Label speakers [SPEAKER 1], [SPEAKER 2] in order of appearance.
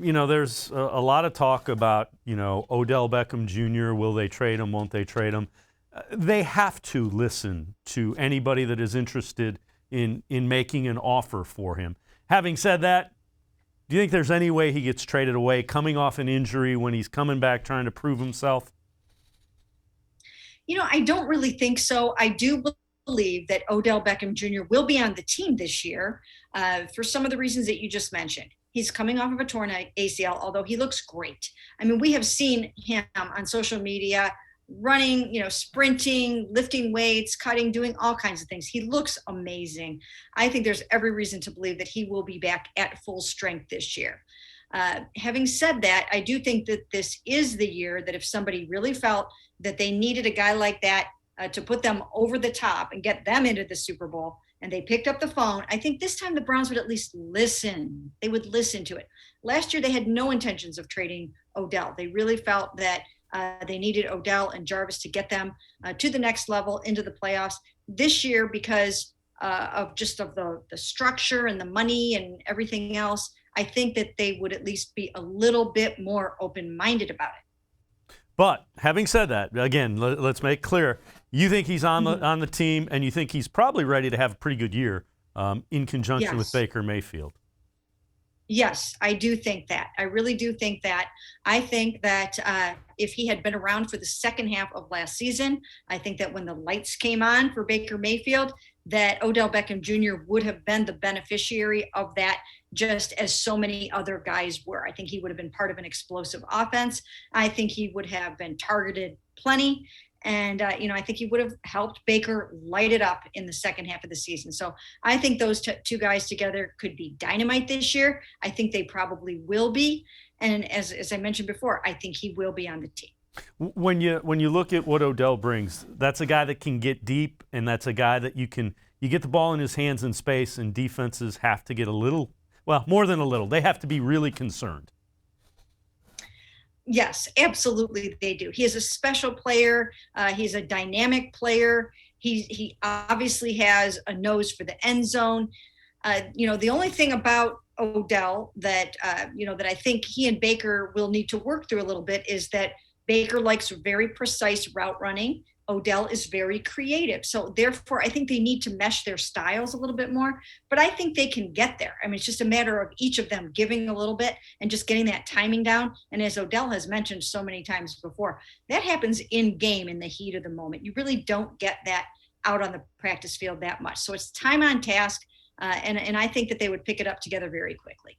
[SPEAKER 1] There's a lot of talk about, Odell Beckham Jr. Will they trade him? Won't they trade him? They have to listen to anybody that is interested in making an offer for him. Having said that, do you think there's any way he gets traded away coming off an injury when he's coming back trying to prove himself?
[SPEAKER 2] I don't really think so. I do believe that Odell Beckham Jr. will be on the team this year for some of the reasons that you just mentioned. He's coming off of a torn ACL, although he looks great. I mean, we have seen him on social media running, sprinting, lifting weights, cutting, doing all kinds of things. He looks amazing. I think there's every reason to believe that he will be back at full strength this year. Having said that, I do think that this is the year that if somebody really felt that they needed a guy like that to put them over the top and get them into the Super Bowl, and they picked up the phone, I think this time the Browns would at least listen. They would listen to it. Last year, they had no intentions of trading Odell. They really felt that they needed Odell and Jarvis to get them to the next level into the playoffs. This year, because of the structure and the money and everything else, I think that they would at least be a little bit more open-minded about it.
[SPEAKER 1] But having said that, again, let's make clear, you think he's on the team, and you think he's probably ready to have a pretty good year in conjunction with Baker Mayfield.
[SPEAKER 2] Yes, I do think that. I really do think that. I think that if he had been around for the second half of last season, I think that when the lights came on for Baker Mayfield, that Odell Beckham Jr. would have been the beneficiary of that, just as so many other guys were. I think he would have been part of an explosive offense. I think he would have been targeted plenty. And, I think he would have helped Baker light it up in the second half of the season. So I think those two guys together could be dynamite this year. I think they probably will be. And as I mentioned before, I think he will be on the team.
[SPEAKER 1] When you look at what Odell brings, that's a guy that can get deep, and that's a guy that you get the ball in his hands in space, and defenses have to get a little, well, more than a little. They have to be really concerned.
[SPEAKER 2] Yes, absolutely they do. He is a special player. He's a dynamic player. He obviously has a nose for the end zone. The only thing about Odell that I think he and Baker will need to work through a little bit is that Baker likes very precise route running. Odell is very creative. So therefore, I think they need to mesh their styles a little bit more, but I think they can get there. I mean, it's just a matter of each of them giving a little bit and just getting that timing down. And as Odell has mentioned so many times before, that happens in game in the heat of the moment. You really don't get that out on the practice field that much. So it's time on task. And I think that they would pick it up together very quickly.